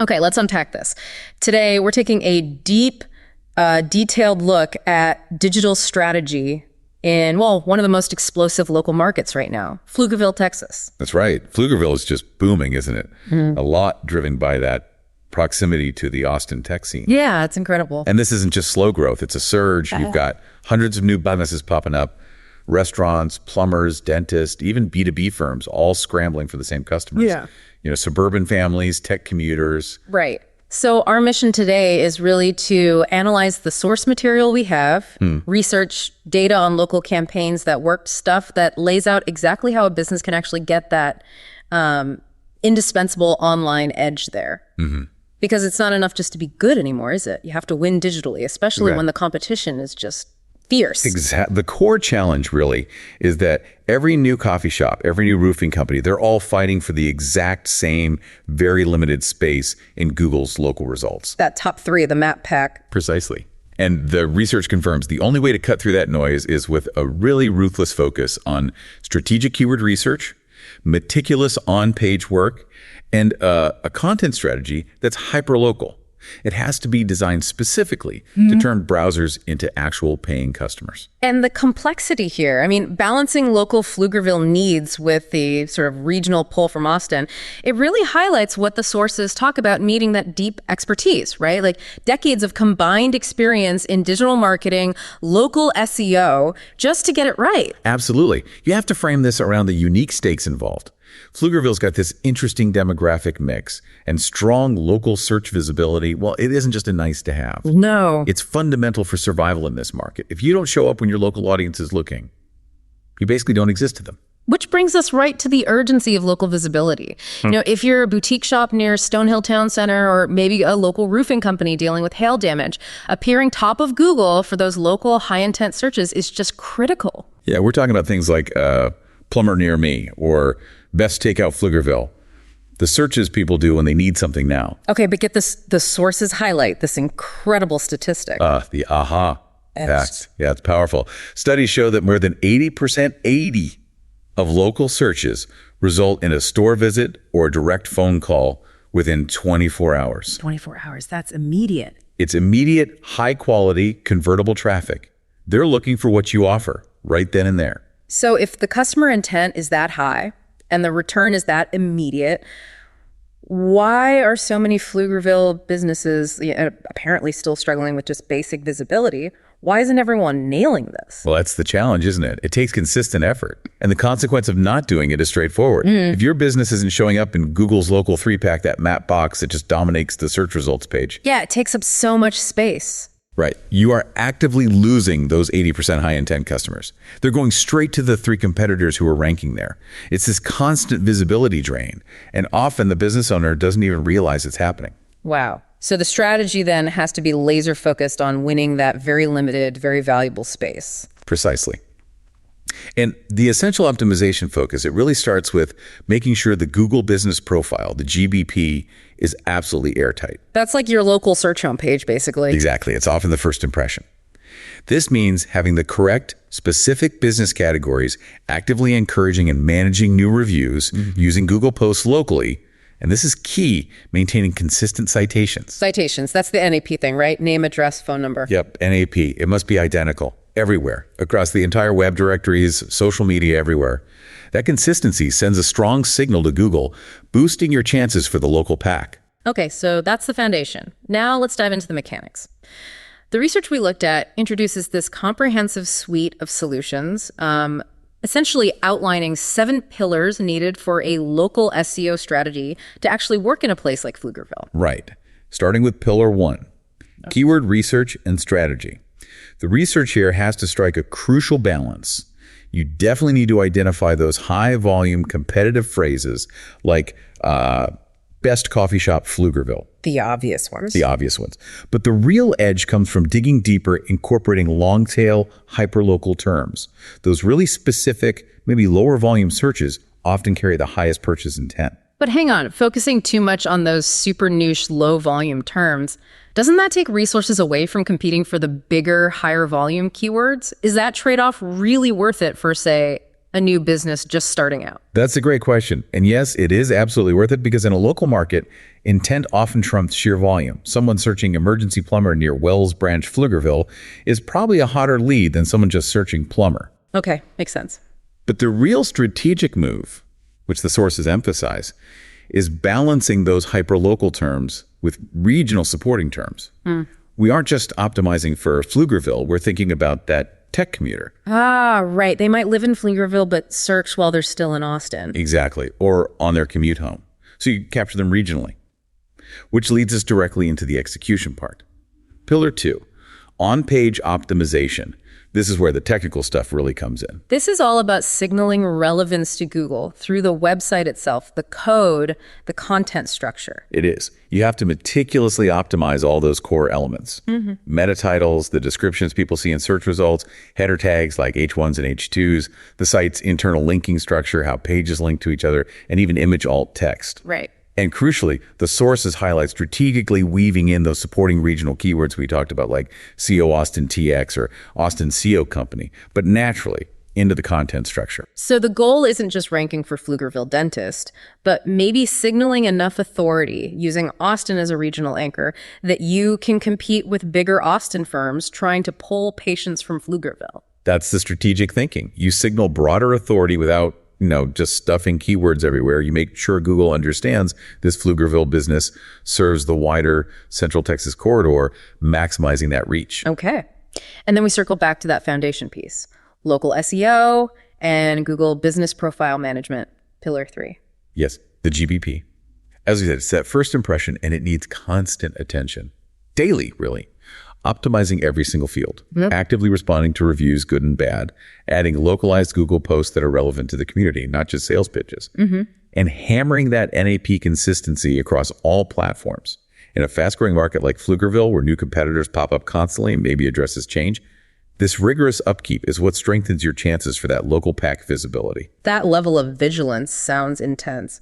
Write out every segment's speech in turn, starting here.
Okay, let's unpack this. Today, we're taking a deep, detailed look at digital strategy in, well, one of the most explosive local markets right now, Pflugerville, Texas. That's right. Pflugerville is just booming, isn't it? A lot driven by that proximity to the Austin tech scene. Yeah, it's incredible. And this isn't just slow growth, it's a surge. You've got hundreds of new businesses popping up, restaurants, plumbers, dentists, even B2B firms, all scrambling for the same customers. Yeah. You know, suburban families, tech commuters. Right. So our mission today is really to analyze the source material we have, research data on local campaigns that worked, stuff that lays out exactly how a business can actually get that indispensable online edge there. Because it's not enough just to be good anymore, is it? You have to win digitally, especially when the competition is just fierce. Exactly. The core challenge really is that every new coffee shop, every new roofing company, they're all fighting for the exact same very limited space in Google's local results. That top three, the map pack. Precisely. And the research confirms the only way to cut through that noise is with a really ruthless focus on strategic keyword research, meticulous on-page work, and a content strategy that's hyper-local. It has to be designed specifically to turn browsers into actual paying customers. And the complexity here, I mean, balancing local Pflugerville needs with the sort of regional pull from Austin, it really highlights what the sources talk about needing that deep expertise, right? Like decades of combined experience in digital marketing, local SEO, just to get it right. Absolutely. You have to frame this around the unique stakes involved. Pflugerville's got this interesting demographic mix and strong local search visibility. Well, it isn't just a nice to have. No. It's fundamental for survival in this market. If you don't show up when your local audience is looking, you basically don't exist to them. Which brings us right to the urgency of local visibility. You know, if you're a boutique shop near Stonehill Town Center or maybe a local roofing company dealing with hail damage, appearing top of Google for those local high-intent searches is just critical. Yeah, we're talking about things like plumber near me or best takeout Pflugerville. The searches people do when they need something now. Okay, but get this, the sources highlight this incredible statistic. The aha fact. Yeah, it's powerful. Studies show that more than 80% of local searches result in a store visit or a direct phone call within 24 hours. 24 hours, that's immediate. It's immediate, high quality, convertible traffic. They're looking for what you offer right then and there. So if the customer intent is that high and the return is that immediate, why are so many Pflugerville businesses apparently still struggling with just basic visibility? Why isn't everyone nailing this? Well, that's the challenge, isn't it? It takes consistent effort. And the consequence of not doing it is straightforward. If your business isn't showing up in Google's local 3-pack, that map box that just dominates the search results page. Yeah, it takes up so much space. Right. You are actively losing those 80% high intent customers. They're going straight to the 3 competitors who are ranking there. It's this constant visibility drain. And often the business owner doesn't even realize it's happening. Wow. So the strategy then has to be laser focused on winning that very limited, very valuable space. Precisely. And the essential optimization focus, it really starts with making sure the Google Business Profile, the GBP, is absolutely airtight. That's like your local search homepage, basically. Exactly. It's often the first impression. This means having the correct, specific business categories, actively encouraging and managing new reviews using Google Posts locally. And this is key, maintaining consistent citations. Citations, that's the NAP thing, right? Name, address, phone number. Yep, NAP. It must be identical everywhere, across the entire web directories, social media, everywhere. That consistency sends a strong signal to Google, boosting your chances for the local pack. Okay, so that's the foundation. Now let's dive into the mechanics. The research we looked at introduces this comprehensive suite of solutions, essentially outlining 7 pillars needed for a local SEO strategy to actually work in a place like Pflugerville. Right. Starting with pillar 1, keyword research and strategy. The research here has to strike a crucial balance. You definitely need to identify those high volume competitive phrases like best coffee shop Pflugerville. The obvious ones. The obvious ones. But the real edge comes from digging deeper, incorporating long tail, hyperlocal terms. Those really specific, maybe lower volume searches often carry the highest purchase intent. But hang on, focusing too much on those super niche, low volume terms, doesn't that take resources away from competing for the bigger, higher volume keywords? Is that trade-off really worth it for, say, a new business just starting out? That's a great question. And yes, it is absolutely worth it because in a local market, intent often trumps sheer volume. Someone searching emergency plumber near Wells Branch, Pflugerville is probably a hotter lead than someone just searching plumber. Okay, makes sense. But the real strategic move, which the sources emphasize, is balancing those hyperlocal terms with regional supporting terms. We aren't just optimizing for Pflugerville. We're thinking about that tech commuter. Ah, right. They might live in Pflugerville, but search while they're still in Austin. Exactly. Or on their commute home. So you capture them regionally. Which leads us directly into the execution part. Pillar 2, on-page optimization. This is where the technical stuff really comes in. This is all about signaling relevance to Google through the website itself, the code, the content structure. It is. You have to meticulously optimize all those core elements. Meta titles, the descriptions people see in search results, header tags like H1s and H2s, the site's internal linking structure, how pages link to each other, and even image alt text. Right. And crucially, the sources highlight strategically weaving in those supporting regional keywords we talked about, like CO Austin TX or Austin SEO Company, but naturally into the content structure. So the goal isn't just ranking for Pflugerville Dentist, but maybe signaling enough authority using Austin as a regional anchor that you can compete with bigger Austin firms trying to pull patients from Pflugerville. That's the strategic thinking. You signal broader authority without just stuffing keywords everywhere. You make sure Google understands this Pflugerville business serves the wider Central Texas corridor, maximizing that reach. Okay. And then we circle back to that foundation piece, local SEO and Google Business Profile Management, Pillar 3. Yes, the GBP. As we said, it's that first impression and it needs constant attention. Daily, really. Optimizing every single field, actively responding to reviews, good and bad, adding localized Google posts that are relevant to the community, not just sales pitches, and hammering that NAP consistency across all platforms. In a fast-growing market like Pflugerville, where new competitors pop up constantly and maybe addresses change, this rigorous upkeep is what strengthens your chances for that local pack visibility. That level of vigilance sounds intense.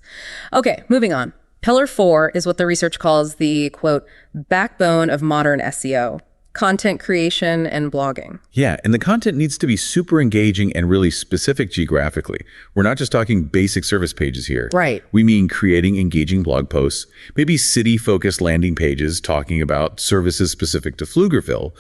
Okay, moving on. Pillar 4 is what the research calls the, quote, backbone of modern SEO. Content creation and blogging. Yeah, and the content needs to be super engaging and really specific geographically. We're not just talking basic service pages here. Right. We mean creating engaging blog posts, maybe city-focused landing pages talking about services specific to Pflugerville,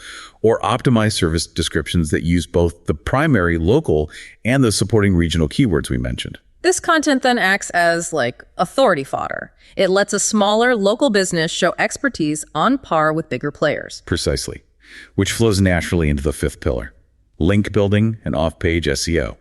or optimized service descriptions that use both the primary local and the supporting regional keywords we mentioned. This content then acts as like authority fodder. It lets a smaller local business show expertise on par with bigger players. Precisely, which flows naturally into the 5th pillar, link building and off-page SEO.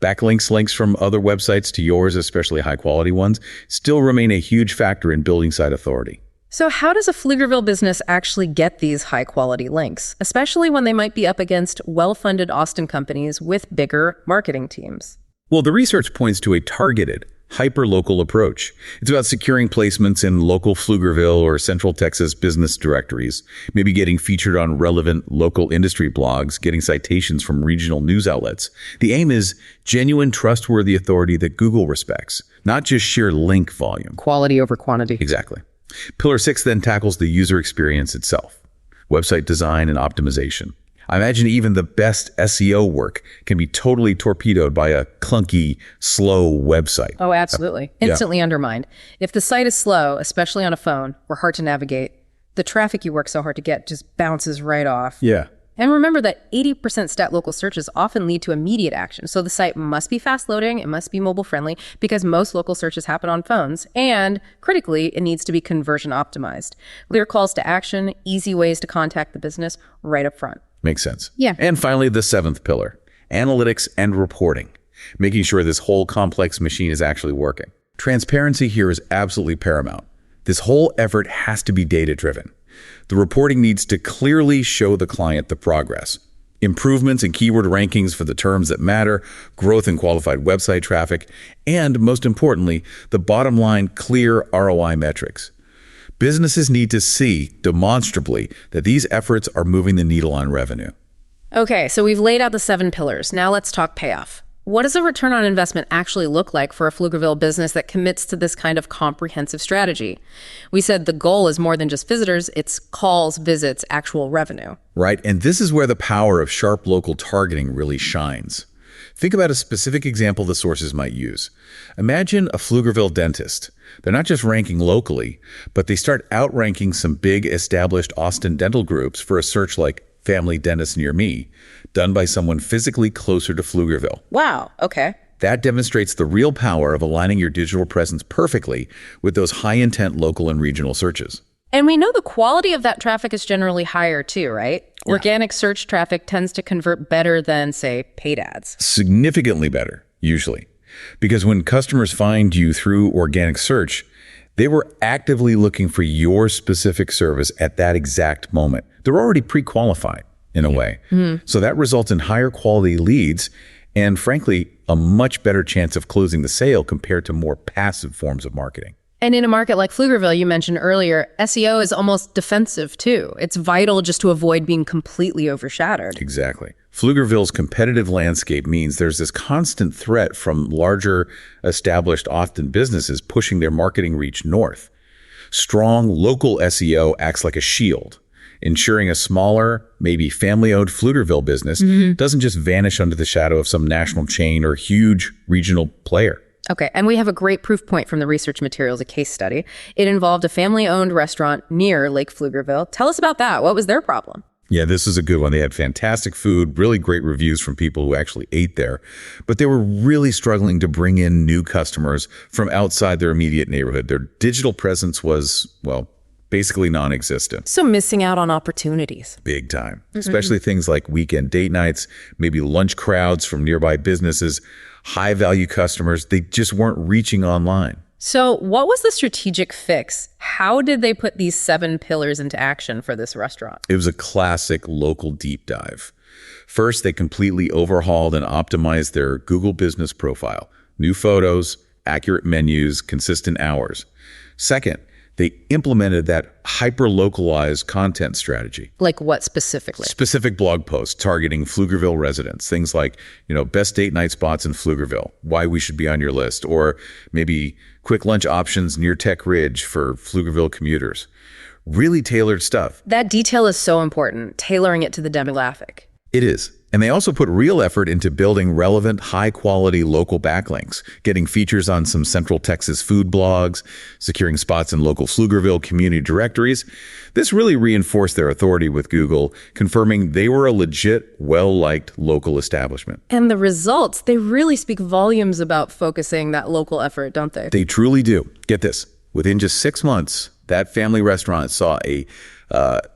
Backlinks links from other websites to yours, especially high-quality ones, still remain a huge factor in building site authority. So how does a Pflugerville business actually get these high-quality links, especially when they might be up against well-funded Austin companies with bigger marketing teams? Well, the research points to a targeted, hyper-local approach. It's about securing placements in local Pflugerville or Central Texas business directories, maybe getting featured on relevant local industry blogs, getting citations from regional news outlets. The aim is genuine, trustworthy authority that Google respects, not just sheer link volume. Quality over quantity. Exactly. Pillar 6 then tackles the user experience itself, website design and optimization. I imagine even the best SEO work can be totally torpedoed by a clunky, slow website. Oh, absolutely. Instantly undermined. If the site is slow, especially on a phone, or hard to navigate, the traffic you work so hard to get just bounces right off. Yeah. And remember that 80% stat local searches often lead to immediate action. So the site must be fast loading, it must be mobile friendly, because most local searches happen on phones. And critically, it needs to be conversion optimized. Clear calls to action, easy ways to contact the business right up front. Makes sense. Yeah. And finally, the 7th pillar, analytics and reporting, making sure this whole complex machine is actually working. Transparency here is absolutely paramount. This whole effort has to be data-driven. The reporting needs to clearly show the client the progress. Improvements in keyword rankings for the terms that matter, growth in qualified website traffic, and most importantly, the bottom line clear ROI metrics. Businesses need to see demonstrably that these efforts are moving the needle on revenue. Okay, so we've laid out the 7 pillars. Now let's talk payoff. What does a return on investment actually look like for a Pflugerville business that commits to this kind of comprehensive strategy? We said the goal is more than just visitors, it's calls, visits, actual revenue. Right, and this is where the power of sharp local targeting really shines. Think about a specific example the sources might use. Imagine a Pflugerville dentist. They're not just ranking locally, but they start outranking some big established Austin dental groups for a search like Family Dentist Near Me, done by someone physically closer to Pflugerville. Wow, okay. That demonstrates the real power of aligning your digital presence perfectly with those high-intent local and regional searches. And we know the quality of that traffic is generally higher too, right? Yeah. Organic search traffic tends to convert better than, say, paid ads. Significantly better, usually. Because when customers find you through organic search, they were actively looking for your specific service at that exact moment. They're already pre-qualified in a way. So that results in higher quality leads and, frankly, a much better chance of closing the sale compared to more passive forms of marketing. And in a market like Pflugerville, you mentioned earlier, SEO is almost defensive too. It's vital just to avoid being completely overshadowed. Exactly. Pflugerville's competitive landscape means there's this constant threat from larger, established Austin businesses pushing their marketing reach north. Strong local SEO acts like a shield, ensuring a smaller, maybe family-owned Pflugerville business doesn't just vanish under the shadow of some national chain or huge regional player. Okay, and we have a great proof point from the research materials, a case study. It involved a family-owned restaurant near Lake Pflugerville. Tell us about that. What was their problem? Yeah, this is a good one. They had fantastic food, really great reviews from people who actually ate there, but they were really struggling to bring in new customers from outside their immediate neighborhood. Their digital presence was, well, basically non-existent. So missing out on opportunities. Big time. Especially things like weekend date nights, maybe lunch crowds from nearby businesses, high-value customers. They just weren't reaching online. So what was the strategic fix? How did they put these 7 pillars into action for this restaurant? It was a classic local deep dive. First, they completely overhauled and optimized their Google business profile. New photos, accurate menus, consistent hours. Second, they implemented that hyper-localized content strategy. Like what specifically? Specific blog posts targeting Pflugerville residents. Things like, best date night spots in Pflugerville, why we should be on your list, or maybe quick lunch options near Tech Ridge for Pflugerville commuters. Really tailored stuff. That detail is so important, tailoring it to the demographic. It is. And they also put real effort into building relevant, high-quality local backlinks, getting features on some Central Texas food blogs, securing spots in local Pflugerville community directories. This really reinforced their authority with Google, confirming they were a legit, well-liked local establishment. And the results, they really speak volumes about focusing that local effort, don't they? They truly do. Get this. Within just 6 months, that family restaurant saw a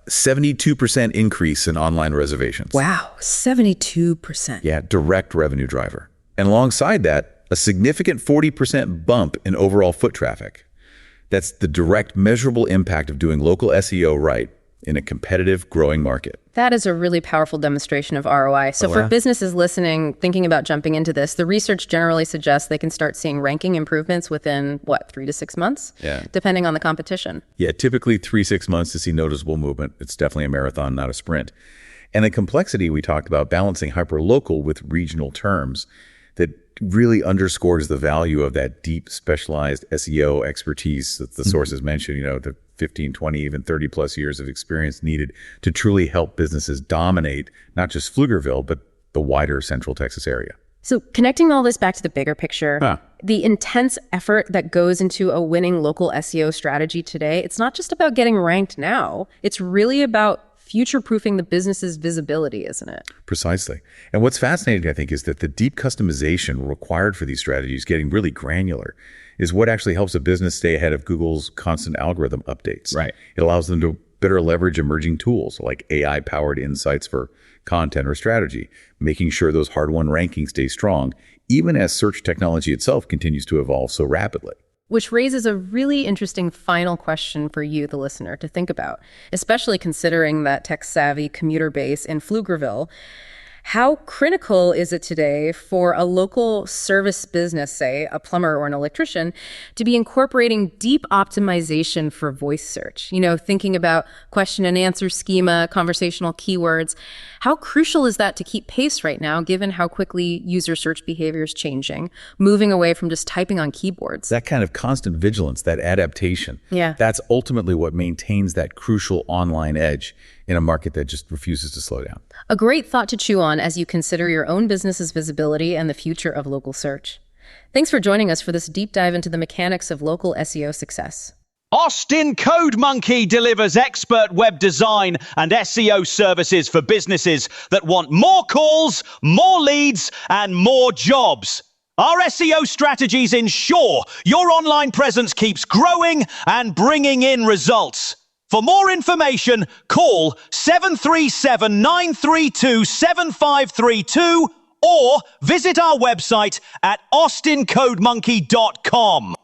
72% increase in online reservations. Wow, 72%. Yeah, direct revenue driver. And alongside that, a significant 40% bump in overall foot traffic. That's the direct measurable impact of doing local SEO right in a competitive, growing market. That is a really powerful demonstration of ROI. So for businesses listening, thinking about jumping into this, the research generally suggests they can start seeing ranking improvements within, 3 to 6 months? Yeah. Depending on the competition. Yeah, typically 3-6 months to see noticeable movement. It's definitely a marathon, not a sprint. And the complexity we talked about, balancing hyper-local with regional terms, that really underscores the value of that deep, specialized SEO expertise that the sources mentioned, the 15, 20, even 30 plus years of experience needed to truly help businesses dominate not just Pflugerville, but the wider Central Texas area. So connecting all this back to the bigger picture, the intense effort that goes into a winning local SEO strategy today, it's not just about getting ranked now. It's really about future-proofing the business's visibility, isn't it? Precisely. And what's fascinating, I think, is that the deep customization required for these strategies, getting really granular, is what actually helps a business stay ahead of Google's constant algorithm updates. Right. It allows them to better leverage emerging tools like AI-powered insights for content or strategy, making sure those hard-won rankings stay strong, even as search technology itself continues to evolve so rapidly. Which raises a really interesting final question for you, the listener, to think about, especially considering that tech-savvy commuter base in Pflugerville. How critical is it today for a local service business, say a plumber or an electrician, to be incorporating deep optimization for voice search? Thinking about question and answer schema, conversational keywords. How crucial is that to keep pace right now, given how quickly user search behavior is changing, moving away from just typing on keyboards? That kind of constant vigilance, that adaptation, that's ultimately what maintains that crucial online edge. in a market that just refuses to slow down. A great thought to chew on as you consider your own business's visibility and the future of local search. Thanks for joining us for this deep dive into the mechanics of local SEO success. Austin Code Monkey delivers expert web design and SEO services for businesses that want more calls, more leads, and more jobs. Our SEO strategies ensure your online presence keeps growing and bringing in results. For more information, call 737-932-7532 or visit our website at austincodemonkey.com.